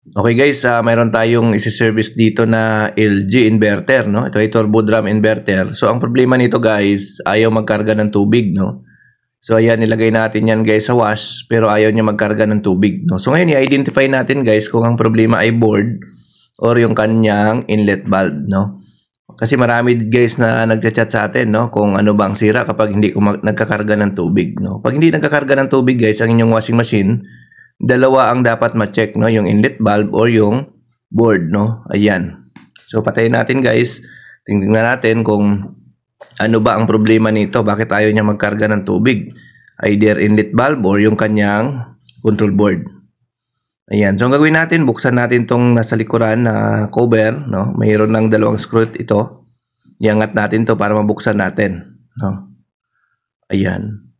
Okay guys, mayroon tayong isi-service dito na LG inverter, no? Ito ay turbo drum inverter. So ang problema nito guys, ayaw magkarga ng tubig, no? So ayan, nilagay natin yan guys sa wash, pero ayaw niya magkarga ng tubig, no? So ngayon i-identify natin guys kung ang problema ay board or yung kanyang inlet valve, no? Kasi marami guys na nagchat-chat sa atin, no? Kung ano bang sira kapag hindi nagkakarga ng tubig, no? Pag hindi nagkakarga ng tubig guys, ang inyong washing machine, dalawa ang dapat ma-check, no? Yung inlet valve or yung board, no? Ayan. So patayin natin guys. Tingnan natin kung ano ba ang problema nito. Bakit ayaw niya magkarga ng tubig? Either inlet valve or yung kanyang control board. Ayan. So ang gagawin natin, buksan natin tong nasa likuran na cover, no? Mayroon ng dalawang screw ito. Iangat natin to para mabuksan natin, no? Ayan.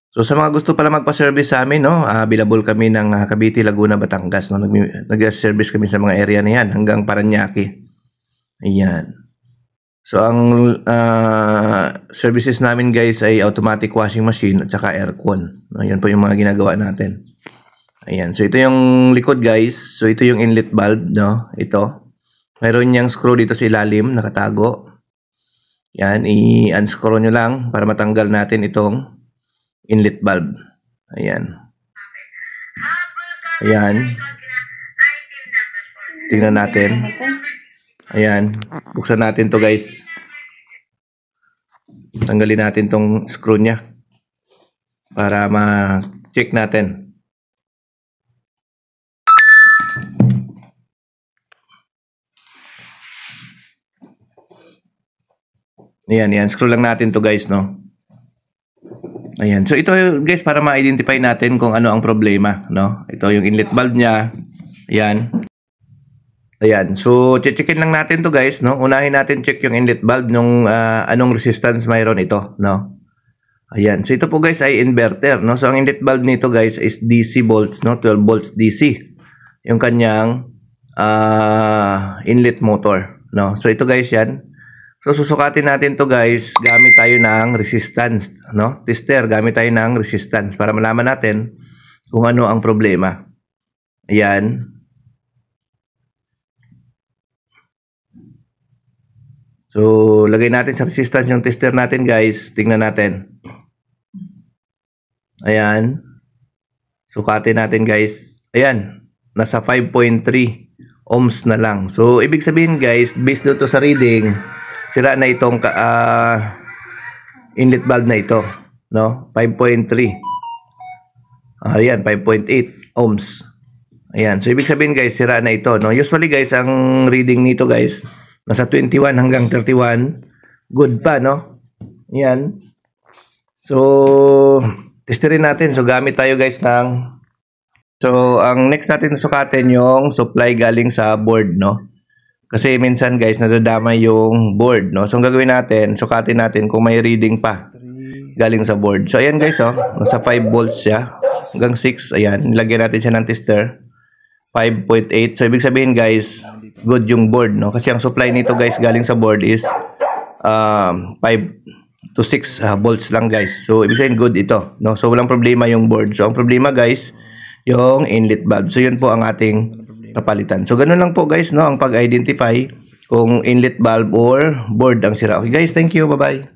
So sa mga gusto pala magpa-service sa amin, no, available kami ng Cavite, Laguna, Batangas, no. Nag-service kami sa mga area na yan hanggang Parañaque. Ayan. So ang services namin guys ay automatic washing machine at saka aircon. No, yan po yung mga ginagawa natin. Ayan. So ito yung likod guys. So ito yung inlet valve, no. Ito. Mayroon niyang screw dito sa ilalim, nakatago. Yan, i-unscrew nyo lang para matanggal natin itong inlet valve. Ayan. Ayan. Tingnan natin. Ayan. Buksan natin to guys. Tanggalin natin tong screw nya para ma-check natin. Ayan, i-unscrew lang natin to guys, no. Ayan. So ito guys para ma-identify natin kung ano ang problema, no? Ito yung inlet valve niya. Ayan. Ayan. So checkin lang natin to guys, no? Unahin natin check yung inlet valve nung anong resistance mayroon ito, no? Ayan. So ito po guys ay inverter, no? So ang inlet valve nito guys is DC volts, no? 12 volts DC. Yung kanyang inlet motor, no? So ito guys yan. So susukatin natin to guys, gamit tayo ng resistance, no? Tester, gamit tayo ng resistance para malaman natin kung ano ang problema. Ayan. So lagay natin sa resistance yung tester natin guys, tingnan natin. Ayan. Sukatin natin guys. Ayan, nasa 5.3 ohms na lang. So ibig sabihin guys, based dito sa reading, sira na itong inlet valve na ito, no? 5.3. Ayan, 5.8 ohms. Ayan, so ibig sabihin guys, sira na ito, no? Usually guys, ang reading nito guys, nasa 21 hanggang 31. Good pa, no? Ayan. So testerin natin. So gamit tayo guys ng ang next natin sukatin yung supply galing sa board, no? Kasi minsan guys, nadadamay yung board, no? So ang gagawin natin, sukatin natin kung may reading pa galing sa board. So ayan guys, oh, nasa 5 volts siya hanggang 6. Ayan, nilagyan natin siya ng tester. 5.8. So ibig sabihin guys, good yung board, no? Kasi ang supply nito guys galing sa board is 5 to 6 volts lang guys. So ibig sabihin good ito, no? So walang problema yung board. So ang problema guys, yung inlet valve. So yun po ang ating papalitan. So ganun lang po guys, no, ang pag-identify kung inlet valve or board ang sira. Okay guys, thank you. Bye-bye.